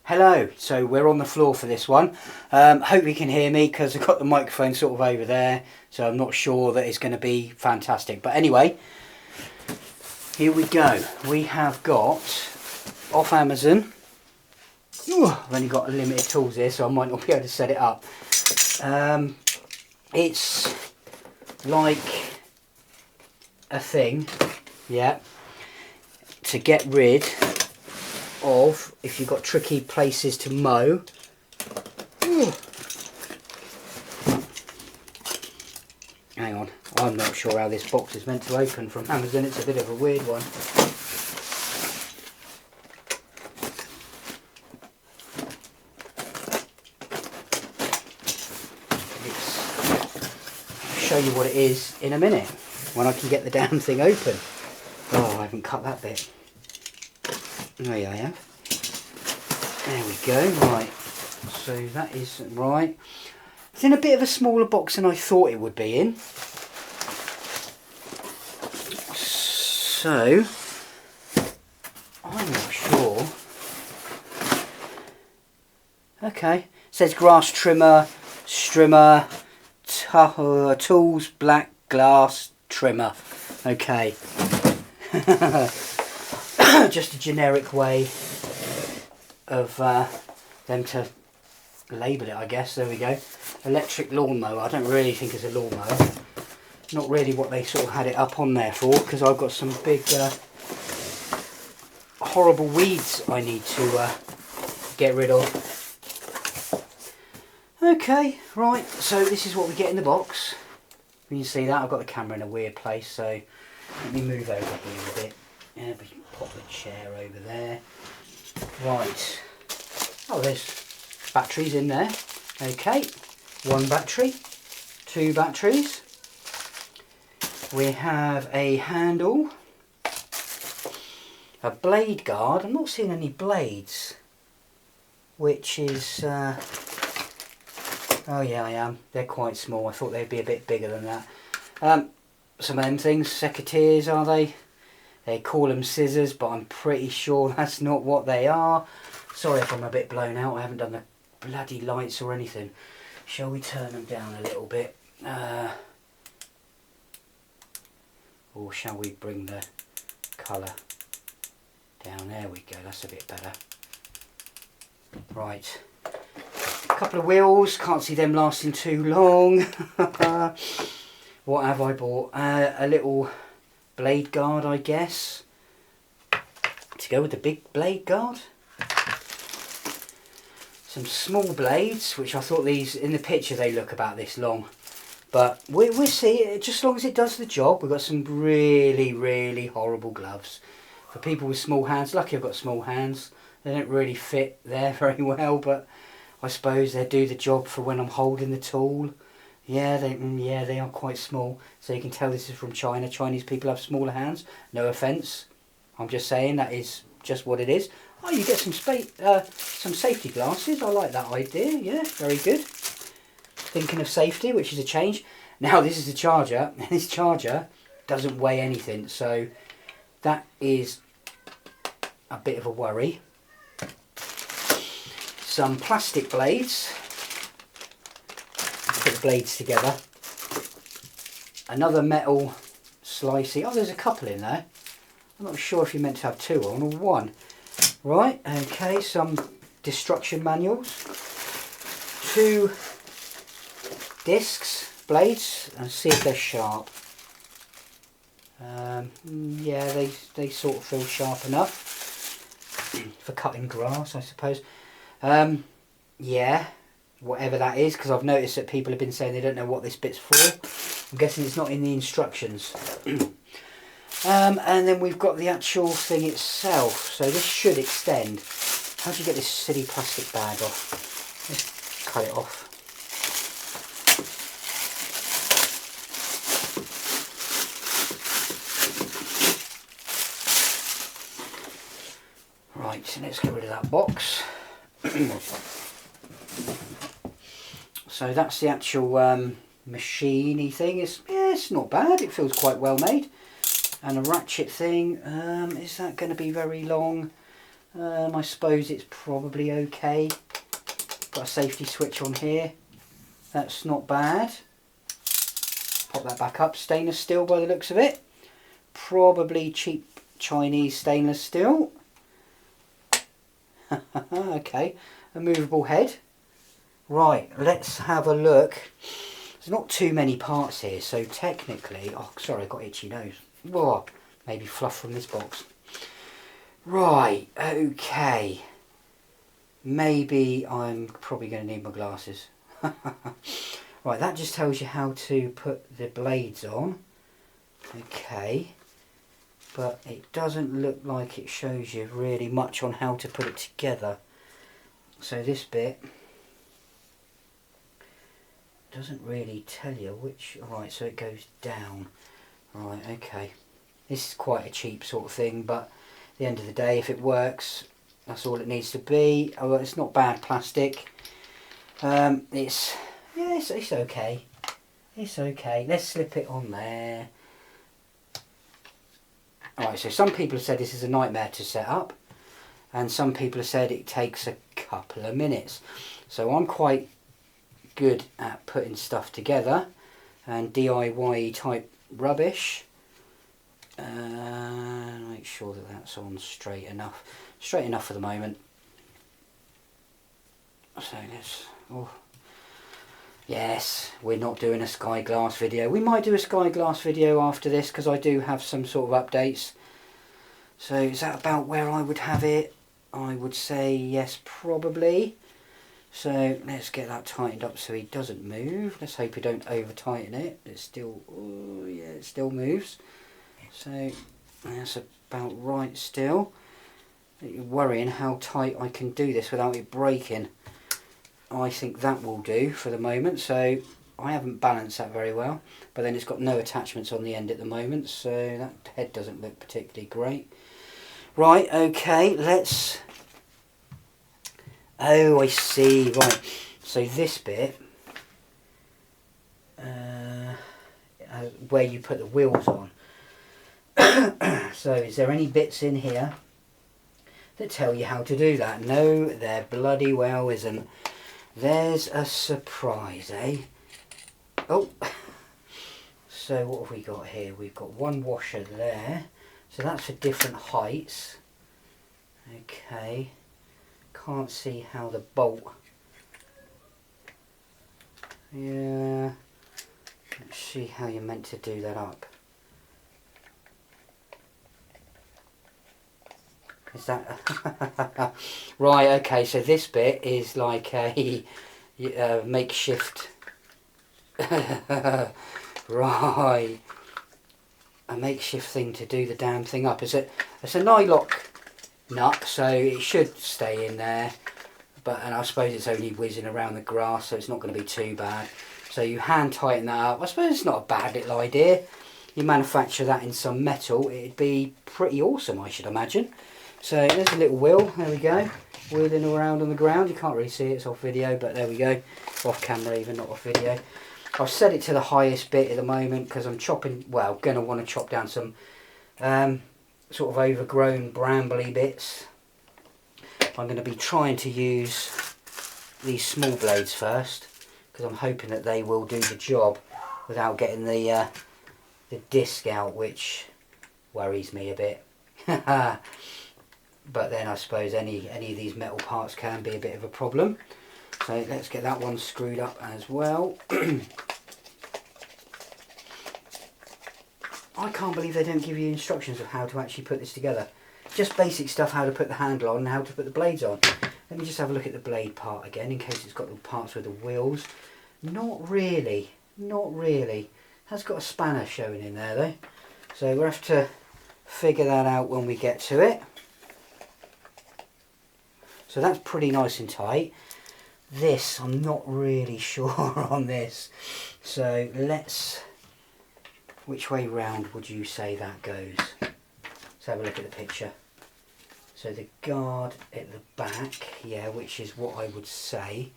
Hello, so we're on the floor for this one. Hope you can hear me because I've got the microphone sort of over there, so I'm not sure that it's going to be fantastic. But anyway, here we go. We have got off Amazon. Ooh, I've only got limited tools here, so I might not be able to set it up. It's like a thing, yeah, to get rid of if you've got tricky places to mow. Ooh. Hang on, I'm not sure how this box is meant to open from Amazon. It's a bit of a weird one. I'll show you what it is in a minute when I can get the damn thing open. Oh, I haven't cut that bit. There I have. There we go. Right. So that is right. It's in a bit of a smaller box than I thought it would be in. So I'm not sure. Okay. It says grass trimmer, strimmer, tools, black glass trimmer. Okay. Just a generic way of them to label it, I guess. There we go. Electric lawnmower. I don't really think it's a lawnmower. Not really what they sort of had it up on there for, because I've got some big horrible weeds I need to get rid of. Okay, right, so this is what we get in the box. You can see that I've got the camera in a weird place, so let me move over here a bit. Yeah, we can pop the chair over there. Right. Oh, there's batteries in there. Okay. One battery. Two batteries. We have a handle. A blade guard. I'm not seeing any blades. Which is... oh yeah, I am. They're quite small. I thought they'd be a bit bigger than that. Some of them things. Secateurs, are they? They call them scissors, but I'm pretty sure that's not what they are. Sorry if I'm a bit blown out. I haven't done the bloody lights or anything. Shall we turn them down a little bit? Or shall we bring the colour down? There we go. That's a bit better. Right. A couple of wheels. Can't see them lasting too long. What have I bought? A little... blade guard, I guess, to go with the big blade guard. Some small blades, which I thought these, in the picture they look about this long, but we'll see, just as long as it does the job. We've got some really, really horrible gloves. For people with small hands, lucky I've got small hands, they don't really fit there very well, but I suppose they do the job for when I'm holding the tool. Yeah, they are quite small. So you can tell this is from China. Chinese people have smaller hands. No offence. I'm just saying that is just what it is. Oh, you get some safety glasses. I like that idea. Yeah, very good. Thinking of safety, which is a change. Now this is the charger. This charger doesn't weigh anything, so that is a bit of a worry. Some plastic blades. Put the blades together. Another metal slicey. Oh, there's a couple in there. I'm not sure if you're meant to have two on or one. Right, okay, some destruction manuals. Two discs, blades, and see if they're sharp. Yeah, they sort of feel sharp enough for cutting grass, I suppose. Yeah. Whatever that is, because I've noticed that people have been saying they don't know what this bit's for. I'm guessing it's not in the instructions. And then we've got the actual thing itself, so this should extend. How do you get this silly plastic bag off? Let's cut it off. Right, so let's get rid of that box. So that's the actual machine-y thing. It's not bad. It feels quite well made. And a ratchet thing. Is that going to be very long? I suppose it's probably okay. Got a safety switch on here. That's not bad. Pop that back up. Stainless steel by the looks of it. Probably cheap Chinese stainless steel. Okay, a movable head. Right, let's have a look. There's not too many parts here, so technically... Oh, sorry, I got itchy nose. Whoa, maybe fluff from this box. Right, okay. Maybe I'm probably going to need my glasses. Right, that just tells you how to put the blades on. Okay. But it doesn't look like it shows you really much on how to put it together. So this bit doesn't really tell you which... Right, so it goes down. Right, okay. This is quite a cheap sort of thing, but at the end of the day, if it works, that's all it needs to be. Oh, well, it's not bad plastic. It's okay. It's okay. Let's slip it on there. Alright, so some people have said this is a nightmare to set up, and some people have said it takes a couple of minutes. So I'm quite good at putting stuff together and DIY type rubbish. Make sure that that's on straight enough for the moment. So let's... Oh. Yes, we're not doing a sky glass video. We might do a sky glass video after this because I do have some sort of updates. So is that about where I would have it? I would say yes, probably. So let's get that tightened up so he doesn't move. Let's hope we don't over tighten it. It's still, oh yeah, it still moves. So that's about right still. You're worrying how tight I can do this without it breaking. I think that will do for the moment. So I haven't balanced that very well, but then it's got no attachments on the end at the moment, so that head doesn't look particularly great. Right, okay, let's... Oh, I see, right. So this bit, where you put the wheels on. So is there any bits in here that tell you how to do that? No, there bloody well isn't. There's a surprise, eh? Oh, so what have we got here? We've got one washer there, so that's for different heights. Okay, can't see how the bolt... Yeah, let's see how you're meant to do that up. Is that... Right, okay, so this bit is like a makeshift... Right, a makeshift thing to do the damn thing up. It's a nylock nut, so it should stay in there, but and I suppose it's only whizzing around the grass, so it's not going to be too bad. So you hand tighten that up. I suppose it's not a bad little idea. You manufacture that in some metal, it'd be pretty awesome, I should imagine. So there's a little wheel, there we go, wheeling around on the ground. You can't really see it, it's off video, but there we go, off camera even, not off video. I've set it to the highest bit at the moment because I'm chopping, well, going to want to chop down some sort of overgrown brambly bits. I'm going to be trying to use these small blades first because I'm hoping that they will do the job without getting the disc out, which worries me a bit. But then I suppose any of these metal parts can be a bit of a problem. So let's get that one screwed up as well. I can't believe they don't give you instructions of how to actually put this together. Just basic stuff, how to put the handle on and how to put the blades on. Let me just have a look at the blade part again in case it's got the parts with the wheels. Not really, not really. Has got a spanner showing in there though. So we'll have to figure that out when we get to it. So that's pretty nice and tight. This, I'm not really sure on this. So let's, which way round would you say that goes? Let's have a look at the picture. So the guard at the back, yeah, which is what I would say.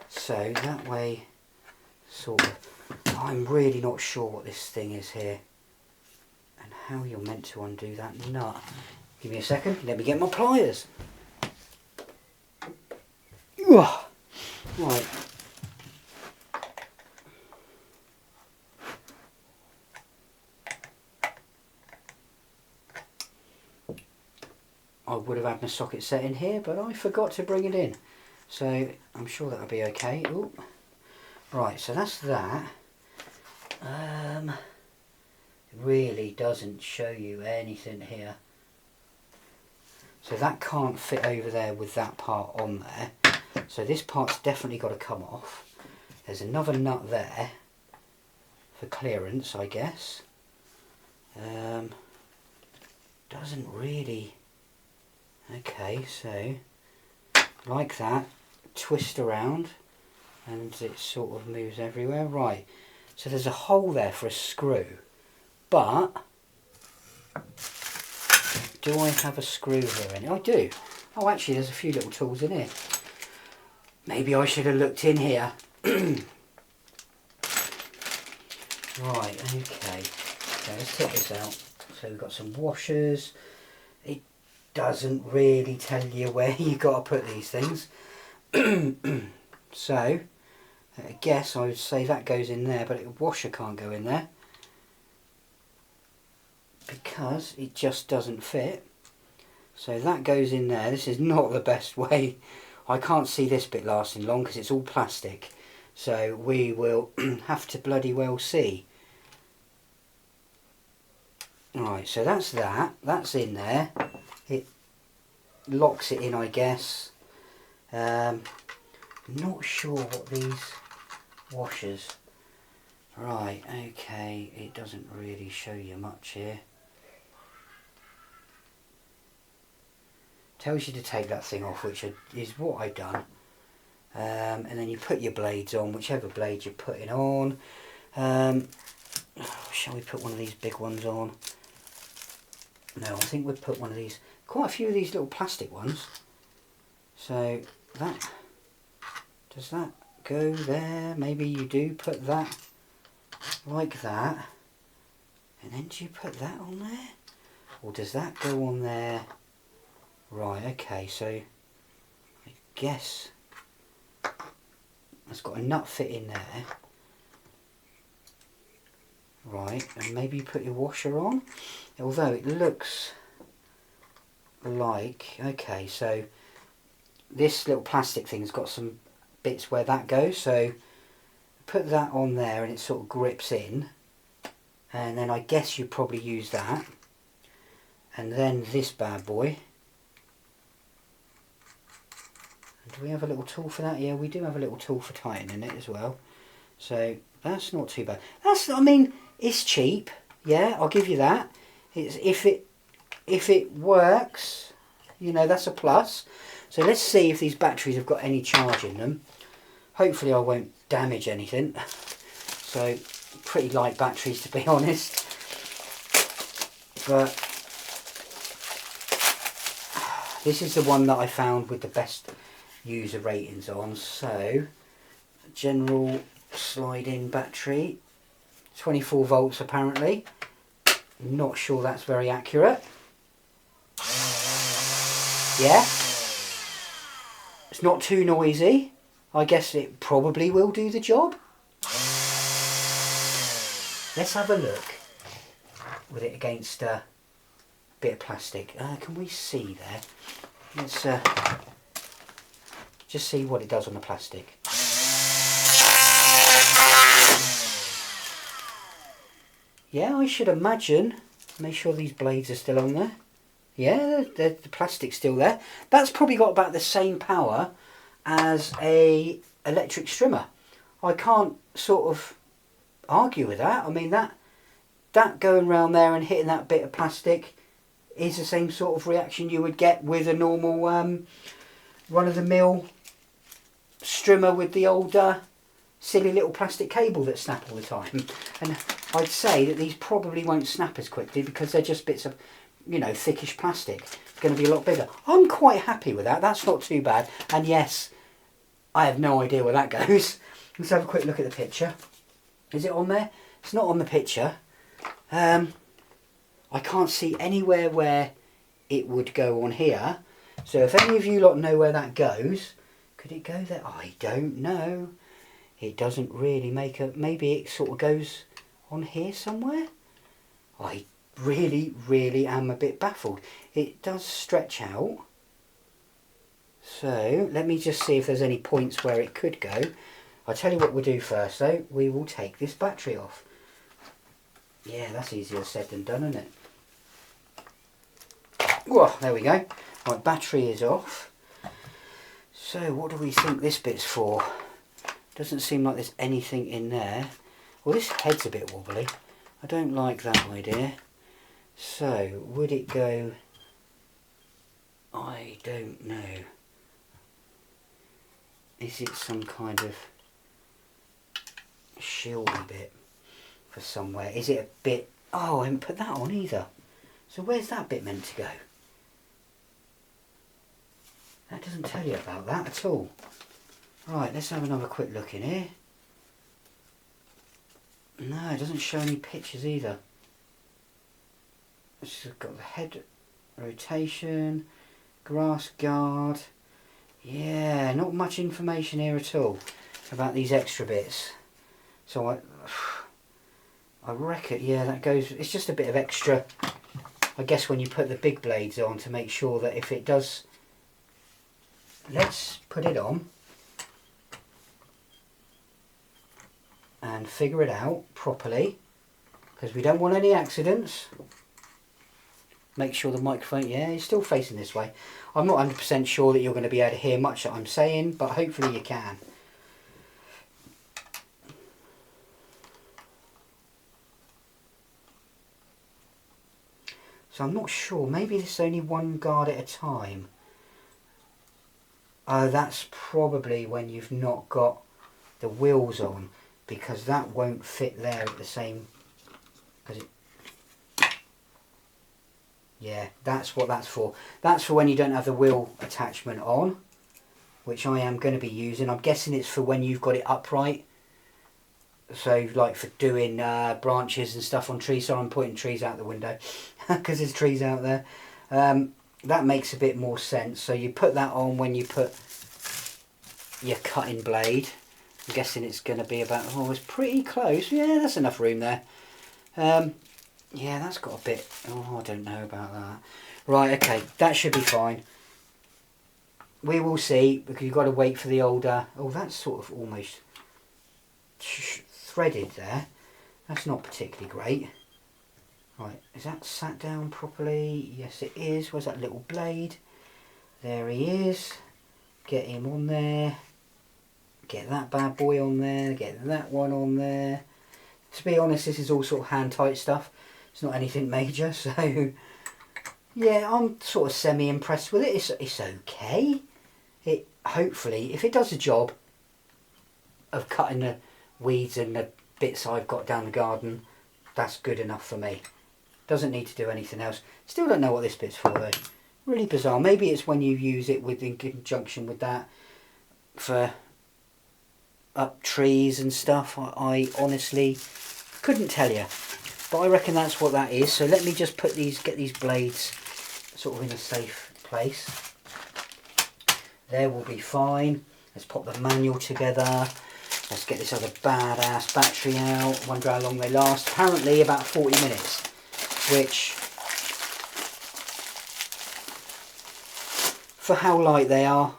So that way, sort of, I'm really not sure what this thing is here. And how you're meant to undo that nut. Give me a second, let me get my pliers. Right. I would have had my socket set in here, but I forgot to bring it in. So I'm sure that'll be okay. Ooh. Right, so that's that. It really doesn't show you anything here. So that can't fit over there with that part on there. So this part's definitely got to come off. There's another nut there for clearance, I guess. Doesn't really... Okay, so like that, twist around and it sort of moves everywhere. Right, so there's a hole there for a screw, but do I have a screw here? I do. Oh, actually there's a few little tools in here. Maybe I should have looked in here. Right, okay, so let's take this out. So we've got some washers. It doesn't really tell you where you got to put these things. So I guess I would say that goes in there, but a washer can't go in there because it just doesn't fit. So that goes in there. This is not the best way. I can't see this bit lasting long because it's all plastic. So we will have to bloody well see. Right, so that's that. That's in there. It locks it in, I guess. Not sure what these washers... Right, okay, it doesn't really show you much here. Tells you to take that thing off, which is what I've done. And then you put your blades on, whichever blade you're putting on. Shall we put one of these big ones on? No, I think we'd put one of these, quite a few of these little plastic ones. So that, does that go there? Maybe you do put that like that. And then do you put that on there? Or does that go on there? Right, okay, so I guess it's got a nut fit in there. Right, and maybe you put your washer on. Although it looks like, okay, so this little plastic thing's got some bits where that goes, so put that on there and it sort of grips in, and then I guess you probably use that, and then this bad boy. Do we have a little tool for that? Yeah, we do have a little tool for tightening it as well. So that's not too bad. That's, I mean, it's cheap. Yeah, I'll give you that. It's if it works, you know, that's a plus. So let's see if these batteries have got any charge in them. Hopefully I won't damage anything. So pretty light batteries, to be honest. But this is the one that I found with the best user ratings on. So general slide-in battery, 24 volts apparently. Not sure that's very accurate. Yeah, it's not too noisy. I guess it probably will do the job. Let's have a look with it against a bit of plastic. Can we see there? Let's just see what it does on the plastic. Yeah, I should imagine. Make sure these blades are still on there. Yeah, the plastic's still there. That's probably got about the same power as a electric strimmer. I can't sort of argue with that. I mean, that going round there and hitting that bit of plastic is the same sort of reaction you would get with a normal run-of-the-mill strimmer with the old silly little plastic cable that snap all the time. And I'd say that these probably won't snap as quickly because they're just bits of, you know, thickish plastic. It's going to be a lot bigger. I'm quite happy with that. That's not too bad. And yes, I have no idea where that goes. Let's have a quick look at the picture. Is it on there? It's not on the picture. I can't see anywhere where it would go on here. So if any of you lot know where that goes, Could it go there? I don't know. It doesn't really make a... Maybe it sort of goes on here somewhere? I really am a bit baffled. It does stretch out. So, let me just see if there's any points where it could go. I'll tell you what we'll do first though. We will take this battery off. Yeah, that's easier said than done, isn't it? Whoa, there we go. Right, battery is off. So, what do we think this bit's for? Doesn't seem like there's anything in there. Well, this head's a bit wobbly. I don't like that idea. So, would it go... I don't know. Is it some kind of shieldy bit for somewhere? Is it a bit... Oh, I haven't put that on either. So where's that bit meant to go? That doesn't tell you about that at all. Right, let's have another quick look in here. No, it doesn't show any pictures either. It's just got the head rotation, grass guard. Yeah, not much information here at all about these extra bits. So I reckon, yeah, that goes, it's just a bit of extra, I guess, when you put the big blades on to make sure that if it does, let's put it on and figure it out properly, because we don't want any accidents. Make sure the microphone, yeah, is still facing this way. I'm not 100% sure that you're going to be able to hear much that I'm saying, but hopefully you can. So I'm not sure, maybe this is only one guard at a time. Oh, that's probably when you've not got the wheels on, because that won't fit there at the same... Yeah, that's what that's for. That's for when you don't have the wheel attachment on, which I am going to be using. I'm guessing it's for when you've got it upright. So, like for doing branches and stuff on trees. So I'm pointing trees out the window because there's trees out there. That makes a bit more sense. So you put that on when you put your cutting blade. I'm guessing it's going to be about... Oh, it's pretty close. Yeah, that's enough room there. Yeah, that's got a bit... Oh, I don't know about that. Right, okay, that should be fine. We will see, because you've got to wait for the older... Oh, that's sort of almost threaded there. That's not particularly great. Right, is that sat down properly? Yes, it is. Where's that little blade? There he is. Get him on there. Get that bad boy on there. Get that one on there. To be honest, this is all sort of hand-tight stuff. It's not anything major, so yeah, I'm sort of semi-impressed with it. It's okay. It hopefully, if it does the job of cutting the weeds and the bits I've got down the garden, that's good enough for me. Doesn't need to do anything else. Still don't know what this bit's for though. Really bizarre. Maybe it's when you use it in conjunction with that for up trees and stuff. I honestly couldn't tell you. But I reckon that's what that is. So let me just get these blades sort of in a safe place. There will be fine. Let's pop the manual together. Let's get this other badass battery out. Wonder how long they last. Apparently about 40 minutes. Which, for how light they are,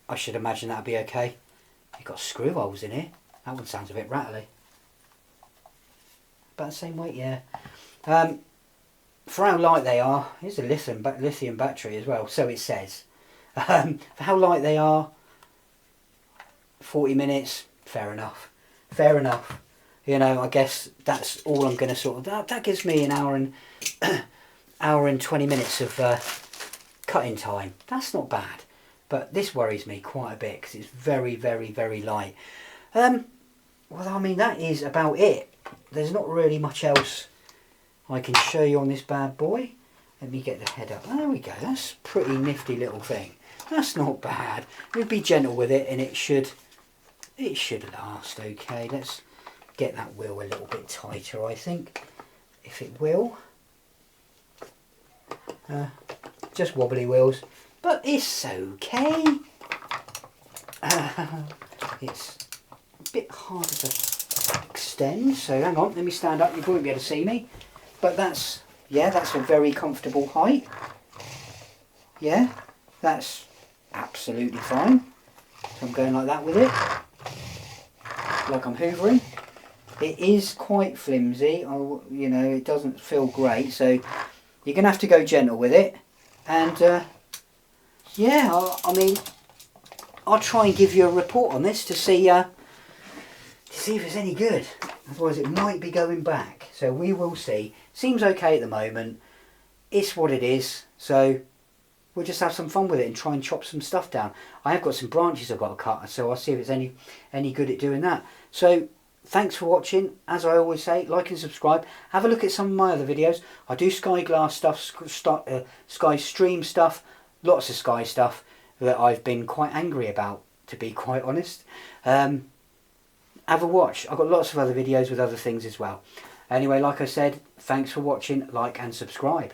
I should imagine that'd be okay. You've got screw holes in here. That one sounds a bit rattly. About the same weight, yeah. For how light they are, here's a lithium battery as well, so it says. For how light they are, 40 minutes, fair enough. Fair enough. You know, I guess that's all I'm going to sort of... That gives me an hour and 20 minutes of cutting time. That's not bad. But this worries me quite a bit because it's very, very, very light. Well, I mean, that is about it. There's not really much else I can show you on this bad boy. Let me get the head up. There we go. That's a pretty nifty little thing. That's not bad. We'll be gentle with it and it should last okay. Let's get that wheel a little bit tighter, I think, if it will. Just wobbly wheels, but it's okay. it's a bit harder to extend, so hang on, let me stand up, you won't be able to see me, but that's, yeah, that's a very comfortable height. Yeah, that's absolutely fine. So I'm going like that with it, like I'm hoovering. It is quite flimsy, you know, it doesn't feel great, so you're going to have to go gentle with it. And yeah, I mean, I'll try and give you a report on this to see if it's any good. Otherwise it might be going back. So we will see. Seems okay at the moment. It's what it is. So we'll just have some fun with it and try and chop some stuff down. I have got some branches I've got to cut, so I'll see if it's any good at doing that. So thanks for watching. As I always say, like and subscribe. Have a look at some of my other videos. I do Sky Glass stuff, Sky Stream stuff, lots of Sky stuff that I've been quite angry about, to be quite honest. Have a watch. I've got lots of other videos with other things as well. Anyway, like I said, thanks for watching, like and subscribe.